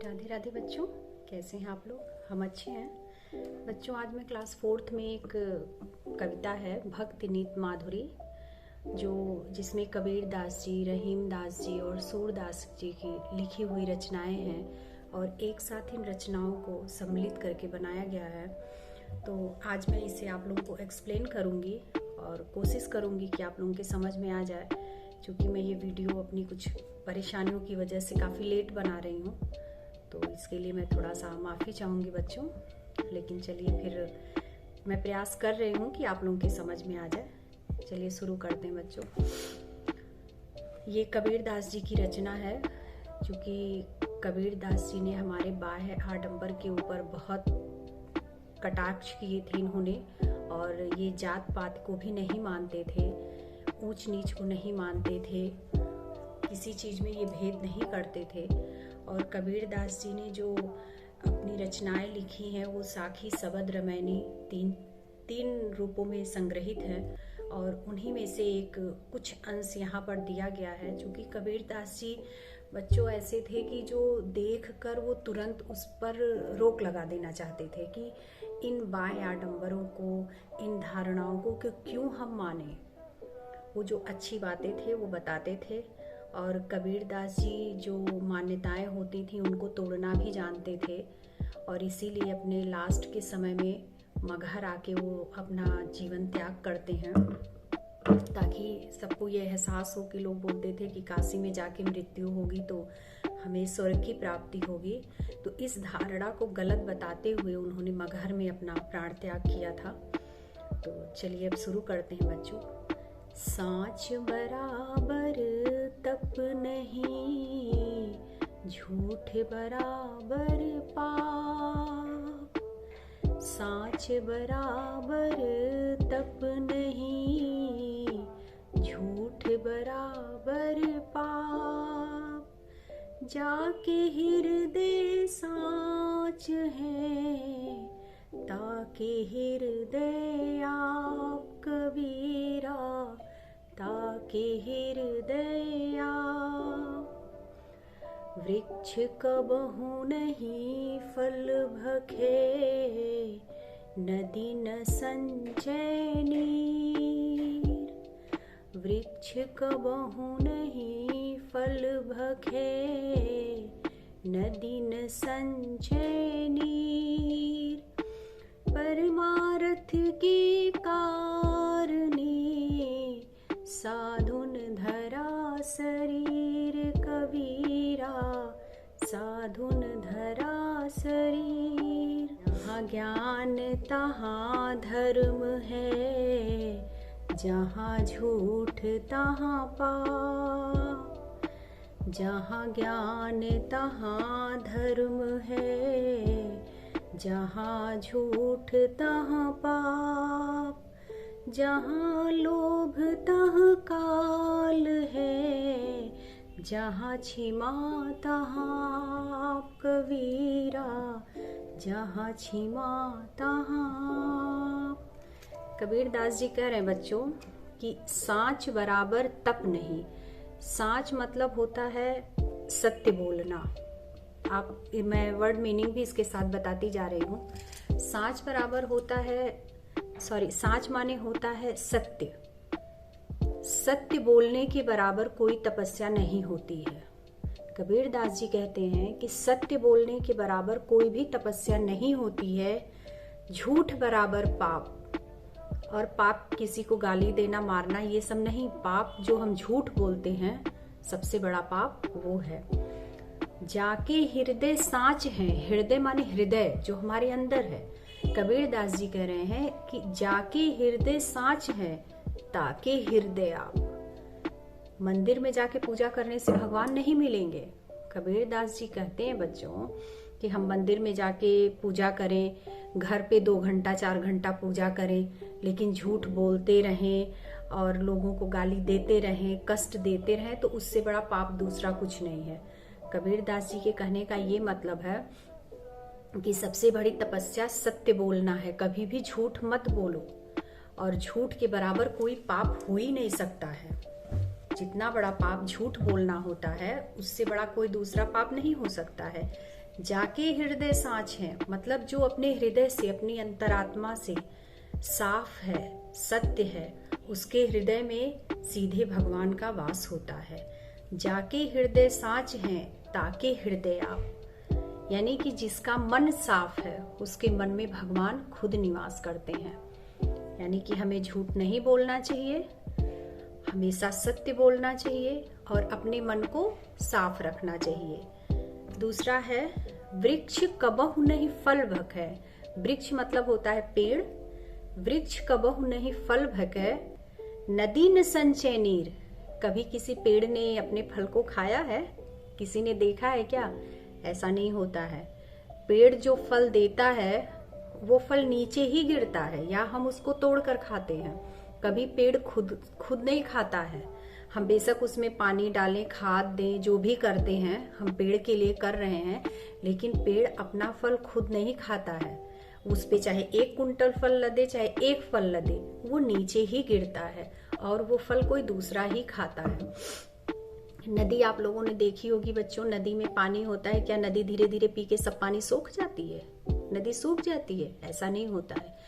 राधे राधे बच्चों, कैसे हैं आप लोग। हम अच्छे हैं बच्चों। आज मैं क्लास 4th में एक कविता है भक्ति नीत माधुरी, जिसमें कबीर दास जी, रहीम दास जी और सूरदास जी की लिखी हुई रचनाएं हैं और एक साथ इन रचनाओं को सम्मिलित करके बनाया गया है। तो आज मैं इसे आप लोगों को एक्सप्लेन करूंगी और कोशिश करूंगी कि आप लोगों के समझ में आ जाए। क्योंकि मैं ये वीडियो अपनी कुछ परेशानियों की वजह से काफ़ी लेट बना रही हूँ, तो इसके लिए मैं थोड़ा सा माफ़ी चाहूँगी बच्चों। लेकिन चलिए, फिर मैं प्रयास कर रही हूँ कि आप लोगों के समझ में आ जाए। चलिए शुरू करते हैं बच्चों। ये कबीर दास जी की रचना है, क्योंकि कबीर दास जी ने हमारे बाह्य आडंबर के ऊपर बहुत कटाक्ष किए थे इन्होंने, और ये जात पात को भी नहीं मानते थे, ऊंच नीच को नहीं मानते थे, किसी चीज़ में ये भेद नहीं करते थे। और कबीर दास जी ने जो अपनी रचनाएं लिखी हैं वो साखी, सबद, रमैनी तीन रूपों में संग्रहित है, और उन्हीं में से एक कुछ अंश यहाँ पर दिया गया है। क्योंकि कबीर दास जी बच्चों ऐसे थे कि जो देख कर वो तुरंत उस पर रोक लगा देना चाहते थे कि इन बाह्य आडंबरों को, इन धारणाओं को क्यों हम माने। वो जो अच्छी बातें थे वो बताते थे, और कबीर दास जी जो मान्यताएं होती थी उनको तोड़ना भी जानते थे। और इसीलिए अपने लास्ट के समय में मगहर आके वो अपना जीवन त्याग करते हैं, ताकि सबको ये एहसास हो कि लोग बोलते थे कि काशी में जाके मृत्यु होगी तो हमें स्वर्ग की प्राप्ति होगी। तो इस धारणा को गलत बताते हुए उन्होंने मगहर में अपना प्राण त्याग किया था। तो चलिए अब शुरू करते हैं बच्चों। सांच बराबर तप नहीं, झूठ बराबर पाप। सांच बराबर तप नहीं, झूठ बराबर पाप। जाके हृदय सांच है, ताके हृदय आप कबीरा, ताके हृदय आप। वृक्ष कबहु नहीं फल भखे, नदी न संचय नीर। वृक्ष कबहु नहीं फल भखे, नदी न संचय नीर। परमार्थ की कारणी, साधुन धरा शरीर कबीरा, साधुन धरा शरीर। जहाँ ज्ञान तहाँ धर्म है, जहाँ झूठ तहाँ पाप। जहाँ ज्ञान तहाँ धर्म है, जहाँ झूठ तहाँ पाप। जहाँ लोभ तहाँ काल है, जहाँ क्षमा तहाँ आप कबीरा, जहाँ क्षमा तहाँ आप। कबीर दास जी कह रहे हैं बच्चों कि सांच बराबर तप नहीं। सांच मतलब होता है सत्य बोलना। मैं वर्ड मीनिंग भी इसके साथ बताती जा रही हूँ। सांच बराबर होता है, सांच माने होता है सत्य। सत्य बोलने के बराबर कोई तपस्या नहीं होती है। कबीर दास जी कहते हैं कि सत्य बोलने के बराबर कोई भी तपस्या नहीं होती है। झूठ बराबर पाप, और पाप किसी को गाली देना, मारना, ये सब नहीं। पाप जो हम झूठ बोलते हैं, सबसे बड़ा पाप वो है। जाके हृदय सांच है। हृदय माने हृदय जो हमारे अंदर है। कबीर दास जी कह रहे हैं कि जाके हृदय सांच है, ताके हृदय आप। मंदिर में जाके पूजा करने से भगवान नहीं मिलेंगे। कबीर दास जी कहते हैं बच्चों कि हम मंदिर में जाके पूजा करें, घर पे 2 घंटा 4 घंटा पूजा करें, लेकिन झूठ बोलते रहें और लोगों को गाली देते रहें, कष्ट देते रहें, तो उससे बड़ा पाप दूसरा कुछ नहीं है। कबीर दास जी के कहने का ये मतलब है कि सबसे बड़ी तपस्या सत्य बोलना है। कभी भी झूठ मत बोलो, और झूठ के बराबर कोई पाप हो ही नहीं सकता है। जितना बड़ा पाप झूठ बोलना होता है, उससे बड़ा कोई दूसरा पाप नहीं हो सकता है। जाके हृदय साँच है, मतलब जो अपने हृदय से, अपनी अंतरात्मा से साफ है, सत्य है, उसके हृदय में सीधे भगवान का वास होता है। जाके हृदय साँच हैं ताके हृदय आप, यानी कि जिसका मन साफ है उसके मन में भगवान खुद निवास करते हैं। यानी कि हमें झूठ नहीं बोलना चाहिए, हमेशा सत्य बोलना चाहिए और अपने मन को साफ रखना चाहिए। दूसरा है वृक्ष कबहु नहीं फल भकै। वृक्ष मतलब होता है पेड़। वृक्ष कबहु नहीं फल भकै, नदी न संचय नीर। कभी किसी पेड़ ने अपने फल को खाया है? किसी ने देखा है क्या? ऐसा नहीं होता है। पेड़ जो फल देता है वो फल नीचे ही गिरता है या हम उसको तोड़कर खाते हैं। कभी पेड़ खुद नहीं खाता है। हम बेशक उसमें पानी डालें, खाद दें, जो भी करते हैं हम पेड़ के लिए कर रहे हैं, लेकिन पेड़ अपना फल खुद नहीं खाता है। उस पे चाहे 1 कुंटल फल लदे, चाहे 1 फल लदे, वो नीचे ही गिरता है और वो फल कोई दूसरा ही खाता है। नदी आप लोगों ने देखी होगी बच्चों, नदी में पानी होता है। क्या नदी धीरे धीरे पी के सब पानी सूख जाती है? नदी सूख जाती है? ऐसा नहीं होता है।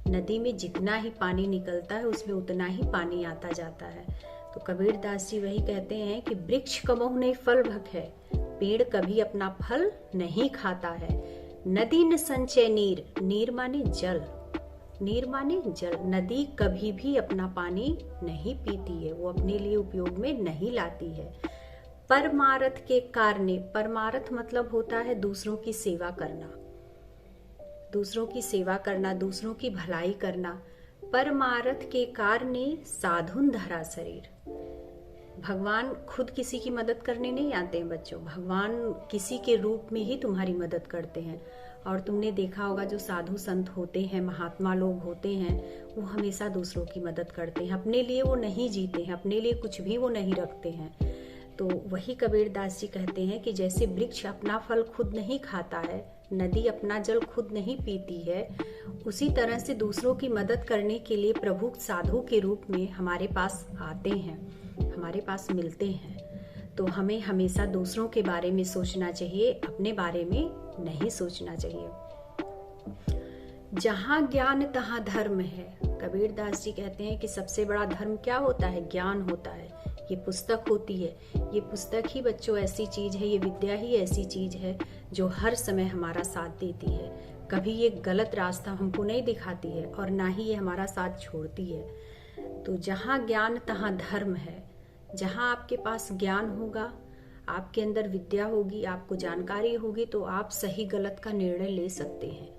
नदी में जितना ही पानी निकलता है उसमें उतना ही पानी आता जाता है। तो कबीरदास जी वही कहते हैं कि वृक्ष कबहु नहीं फल भकै, पेड़ कभी अपना फल नहीं खाता है। नदी न संचय नीर, नीर माने जल, नीर माने जल। नदी कभी भी अपना पानी नहीं पीती है, वो अपने लिए उपयोग में नहीं लाती है। परमारथ के कारणे, परमारथ मतलब होता है दूसरों की सेवा करना, दूसरों की सेवा करना, दूसरों की भलाई करना। परमारथ के कारणे साधुन धरा शरीर। भगवान खुद किसी की मदद करने नहीं आते हैं बच्चों, भगवान किसी के रूप में ही तुम्हारी मदद करते हैं। और तुमने देखा होगा जो साधु संत होते हैं, महात्मा लोग होते हैं, वो हमेशा दूसरों की मदद करते हैं। अपने लिए वो नहीं जीते हैं, अपने लिए कुछ भी वो नहीं रखते हैं। तो वही कबीरदास जी कहते हैं कि जैसे वृक्ष अपना फल खुद नहीं खाता है, नदी अपना जल खुद नहीं पीती है, उसी तरह से दूसरों की मदद करने के लिए प्रभु साधु के रूप में हमारे पास आते हैं, हमारे पास मिलते हैं। तो हमें हमेशा दूसरों के बारे में सोचना चाहिए, अपने बारे में नहीं सोचना चाहिए। जहाँ ज्ञान तहाँ धर्म है। कबीरदास जी कहते हैं कि सबसे बड़ा धर्म क्या होता है? ज्ञान होता है। ये पुस्तक होती है, ये पुस्तक ही बच्चों ऐसी चीज है, ये विद्या ही ऐसी चीज है जो हर समय हमारा साथ देती है। कभी ये गलत रास्ता हमको नहीं दिखाती है और ना ही ये हमारा साथ छोड़ती है। तो जहाँ ज्ञान तहाँ धर्म है। जहाँ आपके पास ज्ञान होगा, आपके अंदर विद्या होगी, आपको जानकारी होगी, तो आप सही गलत का निर्णय ले सकते हैं।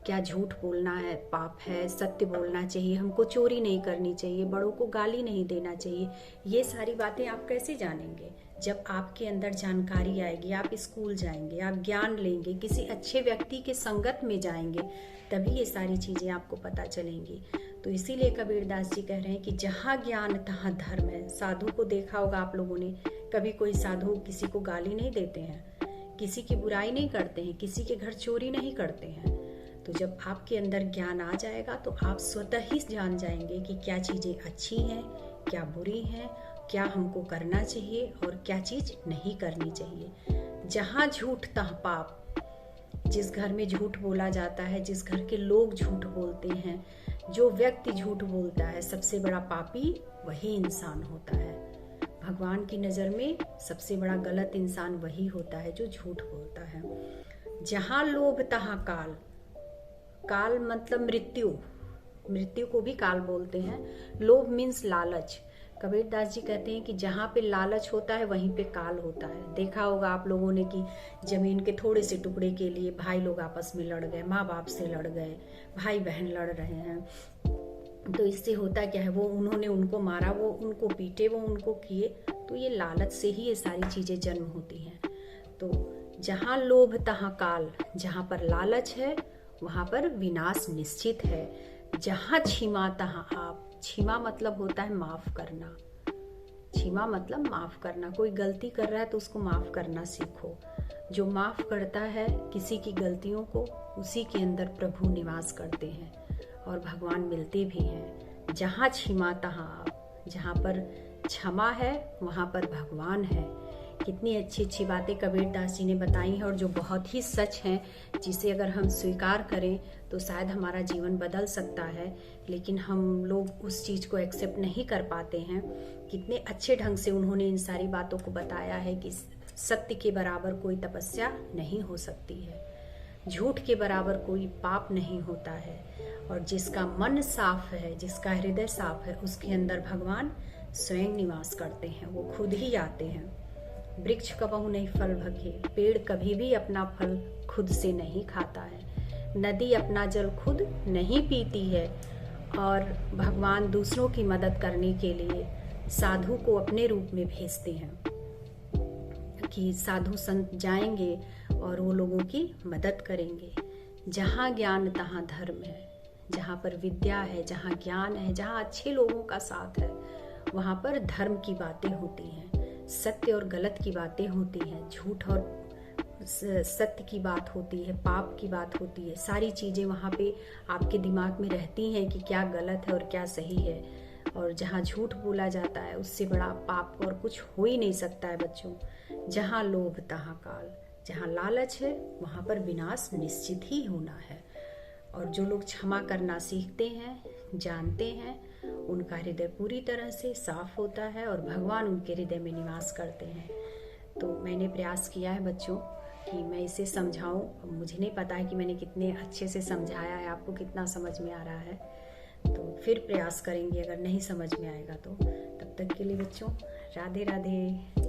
क्या झूठ बोलना है पाप है, सत्य बोलना चाहिए, हमको चोरी नहीं करनी चाहिए, बड़ों को गाली नहीं देना चाहिए, ये सारी बातें आप कैसे जानेंगे? जब आपके अंदर जानकारी आएगी, आप स्कूल जाएंगे, आप ज्ञान लेंगे, किसी अच्छे व्यक्ति के संगत में जाएंगे, तभी ये सारी चीजें आपको पता चलेंगी। तो इसीलिए कबीरदास जी कह रहे हैं कि जहाँ ज्ञान तहाँ धर्म है। साधु को देखा होगा आप लोगों ने, कभी कोई साधु किसी को गाली नहीं देते हैं, किसी की बुराई नहीं करते हैं, किसी के घर चोरी नहीं करते हैं। तो जब आपके अंदर ज्ञान आ जाएगा तो आप स्वतः ही जान जाएंगे कि क्या चीजें अच्छी हैं, क्या बुरी हैं, क्या हमको करना चाहिए और क्या चीज नहीं करनी चाहिए। जहाँ झूठ तहाँ पाप। जिस घर में झूठ बोला जाता है, जिस घर के लोग झूठ बोलते हैं, जो व्यक्ति झूठ बोलता है, सबसे बड़ा पापी वही इंसान होता है। भगवान की नजर में सबसे बड़ा गलत इंसान वही होता है जो झूठ बोलता है। जहाँ लोभ तहाँ काल। काल मतलब मृत्यु, मृत्यु को भी काल बोलते हैं। लोभ मीन्स लालच। कबीरदास जी कहते हैं कि जहाँ पे लालच होता है वहीं पे काल होता है। देखा होगा आप लोगों ने कि जमीन के थोड़े से टुकड़े के लिए भाई लोग आपस में लड़ गए, माँ बाप से लड़ गए, भाई बहन लड़ रहे हैं। तो इससे होता क्या है, वो उन्होंने उनको मारा, वो उनको पीटे, वो उनको किए। तो ये लालच से ही ये सारी चीजें जन्म होती हैं। तो जहाँ लोभ तहाँ काल, जहाँ पर लालच है वहां पर विनाश निश्चित है। जहाँ क्षमा तहाँ आप। क्षमा मतलब होता है माफ करना। क्षमा मतलब माफ करना। कोई गलती कर रहा है तो उसको माफ करना सीखो। जो माफ करता है किसी की गलतियों को, उसी के अंदर प्रभु निवास करते हैं और भगवान मिलते भी हैं। जहाँ क्षमा तहाँ आप। जहाँ पर क्षमा है वहां पर भगवान है। कितनी अच्छी अच्छी बातें कबीरदास जी ने बताई हैं और जो बहुत ही सच हैं, जिसे अगर हम स्वीकार करें तो शायद हमारा जीवन बदल सकता है। लेकिन हम लोग उस चीज़ को एक्सेप्ट नहीं कर पाते हैं। कितने अच्छे ढंग से उन्होंने इन सारी बातों को बताया है कि सत्य के बराबर कोई तपस्या नहीं हो सकती है, झूठ के बराबर कोई पाप नहीं होता है, और जिसका मन साफ है, जिसका हृदय साफ है, उसके अंदर भगवान स्वयं निवास करते हैं, वो खुद ही आते हैं। वृक्ष कबहू नहीं फल भखे, पेड़ कभी भी अपना फल खुद से नहीं खाता है, नदी अपना जल खुद नहीं पीती है, और भगवान दूसरों की मदद करने के लिए साधु को अपने रूप में भेजते हैं कि साधु संत जाएंगे और वो लोगों की मदद करेंगे। जहाँ ज्ञान तहाँ धर्म है, जहाँ पर विद्या है, जहाँ ज्ञान है, जहाँ अच्छे लोगों का साथ है, वहाँ पर धर्म की बातें होती हैं, सत्य और गलत की बातें होती हैं, झूठ और सत्य की बात होती है, पाप की बात होती है। सारी चीज़ें वहाँ पे आपके दिमाग में रहती हैं कि क्या गलत है और क्या सही है। और जहाँ झूठ बोला जाता है उससे बड़ा पाप और कुछ हो ही नहीं सकता है बच्चों। जहाँ लोभ तहाँ काल, जहाँ लालच है वहाँ पर विनाश निश्चित ही होना है। और जो लोग क्षमा करना सीखते हैं, जानते हैं, उनका हृदय पूरी तरह से साफ होता है और भगवान उनके हृदय में निवास करते हैं। तो मैंने प्रयास किया है बच्चों कि मैं इसे समझाऊं। मुझे नहीं पता है कि मैंने कितने अच्छे से समझाया है, आपको कितना समझ में आ रहा है। तो फिर प्रयास करेंगे, अगर नहीं समझ में आएगा तो। तब तक के लिए बच्चों राधे राधे।